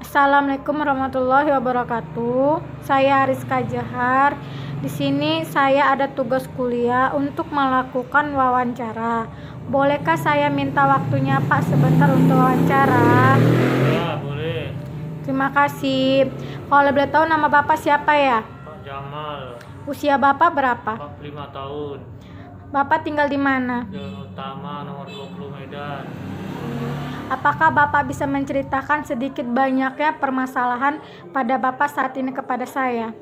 Assalamualaikum warahmatullahi wabarakatuh. Saya Rizka Jahar. Di sini saya ada tugas kuliah untuk melakukan wawancara. Bolehkah saya minta waktunya Pak sebentar untuk wawancara? Ya, boleh. Terima kasih. Kalau boleh tahu nama Bapak siapa ya? Pak Jamal, Usia Bapak berapa? 45 tahun. Bapak tinggal di mana? Jalan Utama nomor 20 Medan. Apakah Bapak bisa menceritakan sedikit banyaknya permasalahan pada Bapak saat ini kepada saya?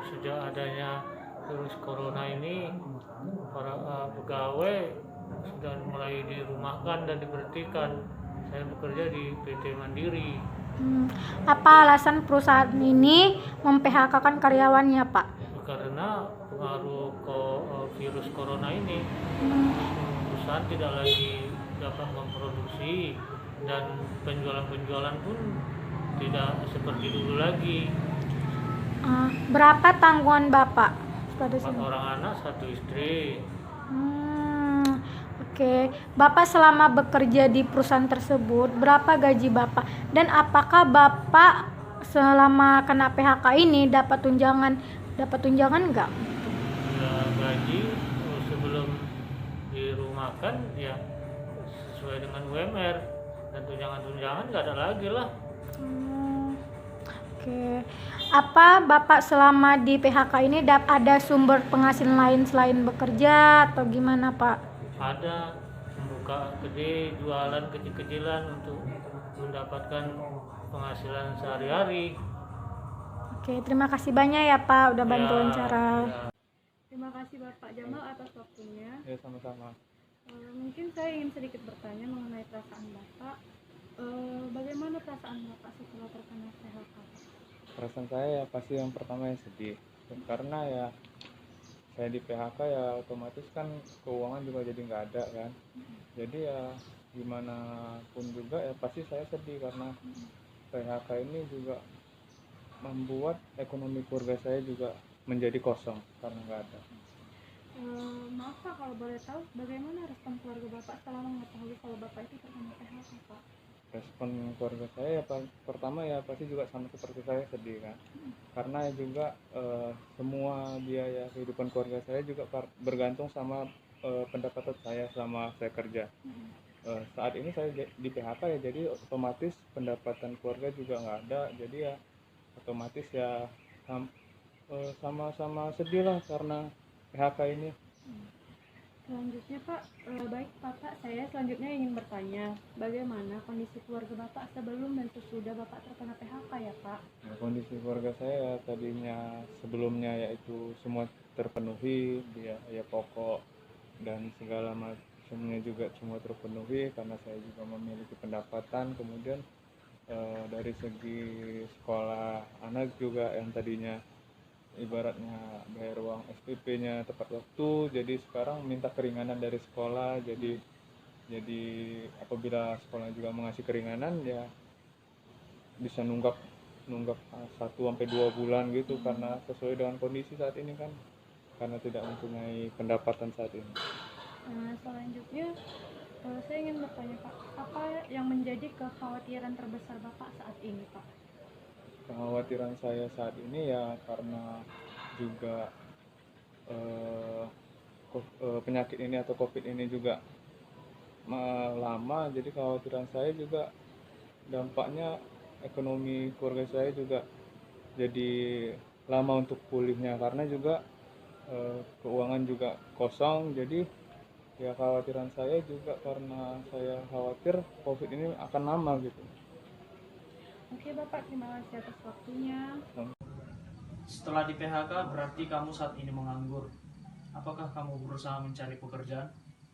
Sejak adanya virus corona ini, para pegawai sudah mulai dirumahkan dan diberhentikan. Saya bekerja di PT Mandiri Apa alasan perusahaan ini mem-PHK-kan karyawannya, Pak? karena pengaruh virus corona ini. Perusahaan tidak lagi dapat memproduksi dan penjualan pun tidak seperti dulu lagi. Berapa tanggungan Bapak? 4 orang anak, 1 istri. Oke. Bapak selama bekerja di perusahaan tersebut, berapa gaji Bapak? Dan apakah Bapak selama kena PHK ini dapat tunjangan nggak? Ya, gaji sebelum dirumahkan ya sesuai dengan UMR, dan tunjangan nggak ada lagi lah. Oke. Apa Bapak selama di PHK ini ada sumber penghasilan lain selain bekerja atau gimana, Pak? Ada membuka jualan kecil-kecilan untuk mendapatkan penghasilan sehari-hari. Oke, terima kasih banyak ya Pak udah bantu wawancara. Ya. Terima kasih Bapak Jamal atas waktunya. Ya, sama-sama. Mungkin saya ingin sedikit bertanya mengenai perasaan Bapak. Bagaimana perasaan Bapak setelah terkena PHK? Perasaan saya ya pasti yang pertama ya sedih, karena ya saya di PHK ya otomatis kan keuangan juga jadi nggak ada kan. Jadi ya gimana pun juga ya pasti saya sedih karena PHK ini juga membuat ekonomi keluarga saya juga menjadi kosong karena nggak ada. Maaf Pak, kalau boleh tahu bagaimana respon keluarga Bapak setelah mengetahui kalau Bapak itu terkena PHK, Pak? Respon keluarga saya ya pertama ya pasti juga sama seperti saya, sedih kan, karena juga semua biaya kehidupan keluarga saya juga bergantung sama pendapatan saya selama saya kerja. Saat ini saya di PHK ya, jadi otomatis pendapatan keluarga juga nggak ada, jadi ya otomatis ya sama-sama sedih lah karena PHK ini. Selanjutnya Pak, baik Bapak, saya selanjutnya ingin bertanya, bagaimana kondisi keluarga Bapak sebelum dan sesudah Bapak terkena PHK ya Pak? Nah, kondisi keluarga saya tadinya sebelumnya yaitu semua terpenuhi, ya pokok dan segala macamnya juga semua terpenuhi karena saya juga memiliki pendapatan. Kemudian dari segi sekolah anak juga yang tadinya ibaratnya bayar uang SPP-nya tepat waktu, jadi sekarang minta keringanan dari sekolah. Jadi apabila sekolah juga mengasih keringanan ya bisa nunggak 1 sampai 2 bulan gitu, karena sesuai dengan kondisi saat ini kan, karena tidak mempunyai pendapatan saat ini. Selanjutnya saya ingin bertanya Pak, apa yang menjadi kekhawatiran terbesar Bapak saat ini Pak? Kekhawatiran saya saat ini ya karena juga penyakit ini atau COVID ini juga lama, jadi kekhawatiran saya juga dampaknya ekonomi keluarga saya juga jadi lama untuk pulihnya, karena juga keuangan juga kosong. Jadi ya kekhawatiran saya juga karena saya khawatir COVID ini akan lama gitu. Oke Bapak, terima kasih atas waktunya. Setelah di PHK berarti kamu saat ini menganggur. Apakah kamu berusaha mencari pekerjaan?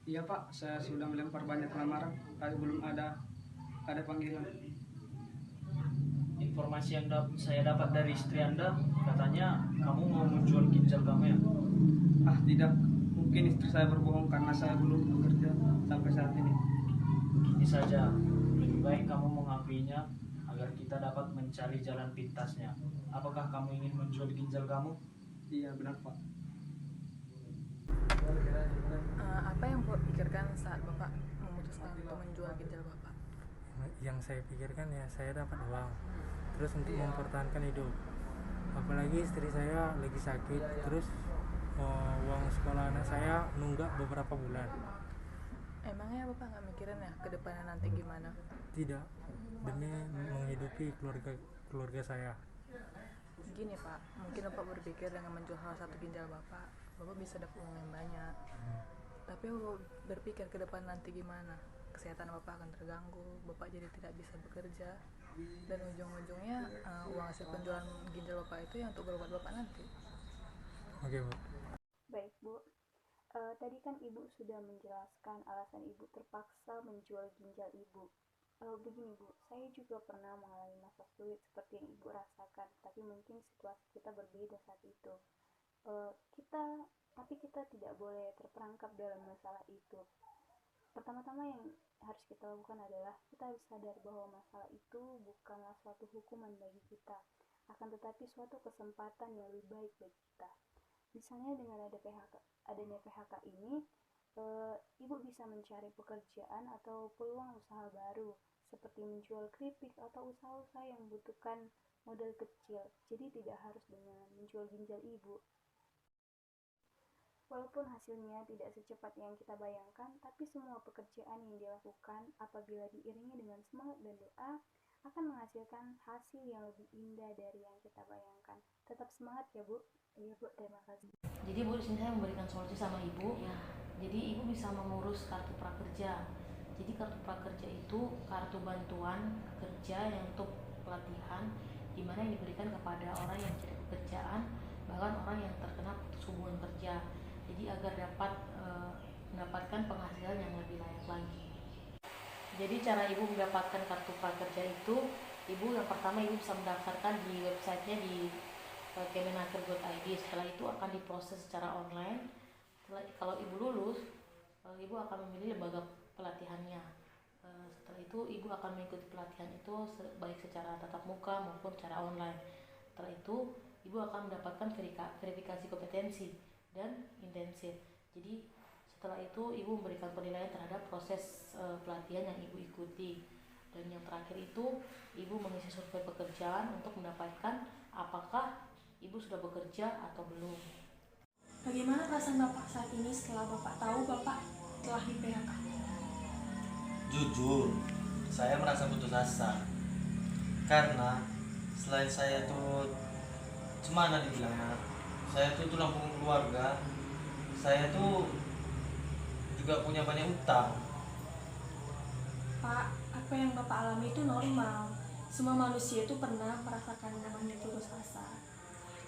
Iya Pak, saya sudah melempar banyak lamaran, tapi belum ada panggilan. Informasi yang saya dapat dari istri Anda, katanya kamu mau menjual ginjal kamu ya? Tidak, mungkin istri saya berbohong karena saya belum bekerja sampai saat ini. Gini saja, lebih baik kamu mengakuinya agar kita dapat mencari jalan pintasnya. Apakah kamu ingin menjual ginjal kamu? Iya benar Pak. Apa yang Bapak pikirkan saat Bapak memutuskan untuk menjual ginjal Bapak? yang saya pikirkan ya saya dapat uang terus untuk mempertahankan hidup, apalagi istri saya lagi sakit, terus uang sekolah anak saya nunggak beberapa bulan. Emangnya Bapak nggak mikirin ya ke depannya nanti gimana? Tidak, demi menghidupi keluarga saya. Gini Pak, mungkin Bapak berpikir dengan menjual salah satu ginjal Bapak bisa dapat uang yang banyak. Tapi Bapak berpikir ke depan nanti gimana? Kesehatan Bapak akan terganggu, Bapak jadi tidak bisa bekerja, dan ujung-ujungnya uang hasil penjualan ginjal Bapak itu yang untuk berobat Bapak nanti. Oke, Bu. Baik, Bu. Tadi kan Ibu sudah menjelaskan alasan Ibu terpaksa menjual ginjal Ibu. Begini Bu, saya juga pernah mengalami masa sulit seperti yang Ibu rasakan, tapi mungkin situasi kita berbeda saat itu. Tapi kita tidak boleh terperangkap dalam masalah itu. Pertama-tama yang harus kita lakukan adalah kita harus sadar bahwa masalah itu bukanlah suatu hukuman bagi kita, akan tetapi suatu kesempatan yang lebih baik bagi kita. Misalnya dengan adanya PHK ini, Ibu bisa mencari pekerjaan atau peluang usaha baru, seperti menjual keripik atau usaha-usaha yang membutuhkan modal kecil, jadi tidak harus dengan menjual ginjal Ibu. Walaupun hasilnya tidak secepat yang kita bayangkan, tapi semua pekerjaan yang dilakukan apabila diiringi dengan semangat dan doa, akan menghasilkan hasil yang lebih indah dari yang kita bayangkan. Tetap semangat ya Bu. Iya Bu, terima kasih. Jadi Bu, di sini saya memberikan solusi sama Ibu. Ya. Jadi Ibu bisa mengurus kartu prakerja. Jadi kartu prakerja itu kartu bantuan kerja yang untuk pelatihan, di mana yang diberikan kepada orang yang mencari pekerjaan, bahkan orang yang terkena putus hubungan kerja. Jadi agar dapat mendapatkan penghasilan yang lebih layak lagi. Jadi cara Ibu mendapatkan kartu prakerja itu, Ibu yang pertama Ibu bisa mendaftarkan di websitenya di kemenaker.id. Setelah itu akan diproses secara online. Kalau Ibu lulus, Ibu akan memilih lembaga pelatihannya. Setelah itu Ibu akan mengikuti pelatihan itu baik secara tatap muka maupun secara online. Setelah itu Ibu akan mendapatkan verifikasi kompetensi dan intensif. Jadi setelah itu Ibu memberikan penilaian terhadap proses pelatihan yang Ibu ikuti. Dan yang terakhir itu Ibu mengisi survei pekerjaan untuk mendapatkan apakah Ibu sudah bekerja atau belum. Bagaimana perasaan Bapak saat ini setelah Bapak tahu Bapak telah di PHK? Jujur, saya merasa putus asa. Karena selain saya tuh cemana dibilangnya, saya tuh tulang punggung keluarga. Saya tuh juga punya banyak utang. Pak, apa yang Bapak alami itu normal. Semua manusia itu pernah merasakan namanya putus asa.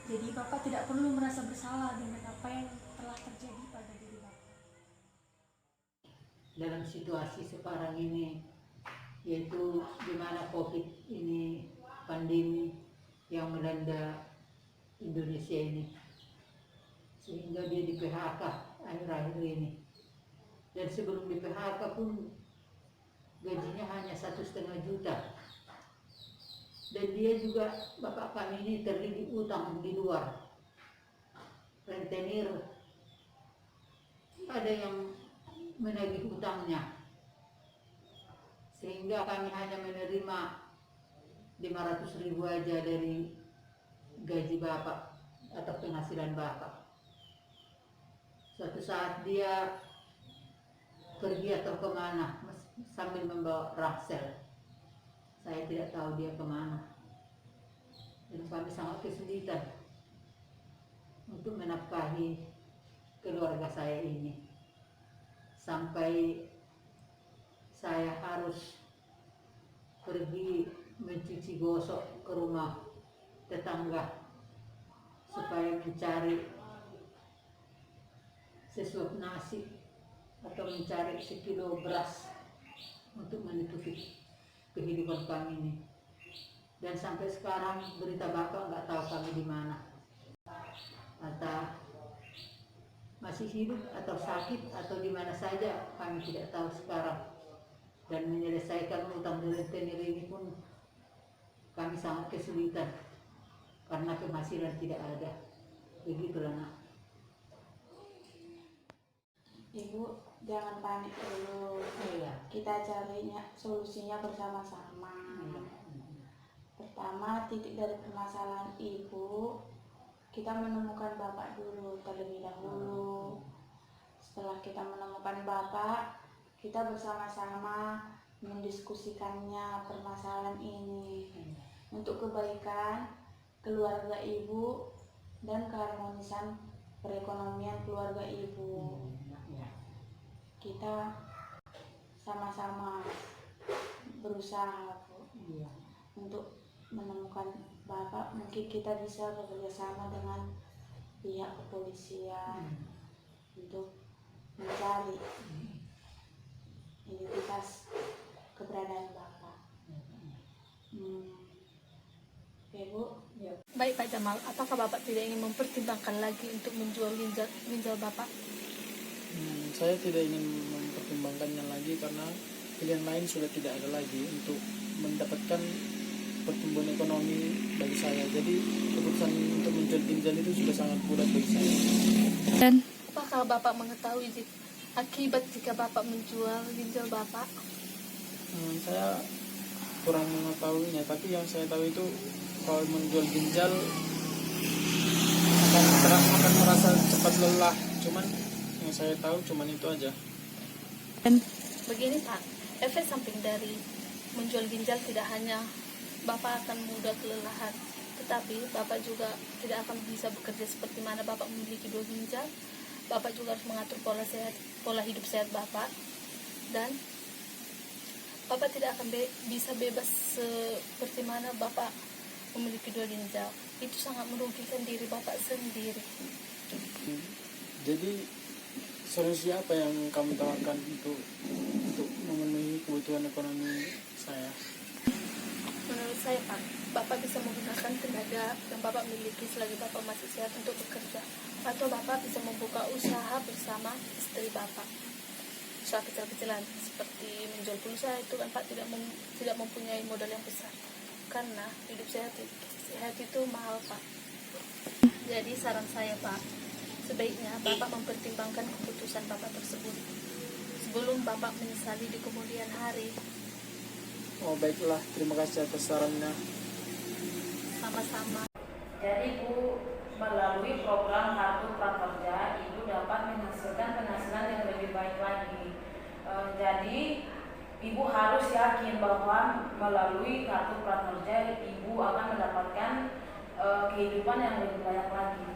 Jadi Bapak tidak perlu merasa bersalah dengan apa yang telah terjadi pada diri Bapak. Dalam situasi sekarang ini, yaitu di mana COVID ini, pandemi yang melanda Indonesia ini, sehingga dia di PHK akhir-akhir ini. Dan sebelum di PHK pun gajinya hanya 1,5 juta. Dan dia juga, bapak kami ini terlilit utang di luar. Rentenir, ada yang menagih utangnya. Sehingga kami hanya menerima 500.000 aja dari gaji bapak atau penghasilan bapak. Suatu saat dia pergi atau kemana sambil membawa ransel. Saya tidak tahu dia kemana. Dan kami sangat kesulitan untuk menafkahi keluarga saya ini. Sampai saya harus pergi mencuci gosok ke rumah tetangga supaya mencari sesuap nasi atau mencari sekilo beras untuk menutupi kehidupan kami ini. Dan sampai sekarang berita bapak nggak tahu kami di mana, entah masih hidup atau sakit atau di mana saja, kami tidak tahu sekarang. Dan menyelesaikan utang rentenir ini pun kami sangat kesulitan karena penghasilan tidak ada. Begitulah nak. Ibu jangan panik dulu. Kita carinya solusinya bersama-sama. Pertama, titik dari permasalahan ibu, kita menemukan bapak dulu terlebih dahulu. Setelah kita menemukan bapak, kita bersama-sama mendiskusikannya permasalahan ini untuk kebaikan keluarga ibu dan keharmonisan perekonomian keluarga ibu. Kita sama-sama berusaha, Bu, untuk menemukan bapak. Mungkin kita bisa bekerja sama dengan pihak kepolisian untuk mencari identitas keberadaan bapak. Oke, Bu. Baik Pak Jamal, apakah Bapak tidak ingin mempertimbangkan lagi untuk menjual ginjal Bapak? Saya tidak ingin mempertimbangkannya lagi karena pilihan lain sudah tidak ada lagi untuk mendapatkan pertumbuhan ekonomi bagi saya. Jadi keputusan untuk menjual ginjal itu sudah sangat berat bagi saya. Dan apakah Bapak mengetahui akibat jika Bapak menjual ginjal Bapak? Saya kurang mengetahuinya, tapi yang saya tahu itu kalau menjual ginjal akan merasa cepat lelah. Cuman yang saya tahu cuman itu aja. Dan begini Pak, efek samping dari menjual ginjal tidak hanya Bapak akan mudah kelelahan, tetapi Bapak juga tidak akan bisa bekerja seperti mana Bapak memiliki 2 ginjal. Bapak juga harus mengatur pola hidup sehat Bapak, dan Bapak tidak akan bisa bebas seperti mana Bapak memiliki 2 ginjal. Itu sangat merugikan diri Bapak sendiri. Jadi solusi apa yang kamu tawarkan untuk memenuhi kebutuhan ekonomi saya? Menurut saya Pak, Bapak bisa menggunakan tenaga yang Bapak miliki selagi Bapak masih sehat untuk bekerja, atau Bapak bisa membuka usaha bersama istri Bapak, usaha kecil-kecilan seperti menjual pulsa. Itu kan Pak tidak mempunyai modal yang besar, karena hidup sehat itu mahal Pak. Jadi saran saya Pak, sebaiknya Bapak mempertimbangkan keputusan Bapak tersebut sebelum Bapak menyesali di kemudian hari. Oh baiklah, terima kasih atas sarannya. Sama-sama. Jadi Bu, melalui program Kartu Prakerja, Ibu dapat menghasilkan penghasilan yang lebih baik lagi. Jadi Ibu harus yakin bahwa melalui Kartu Prakerja Ibu akan mendapatkan kehidupan yang lebih layak lagi.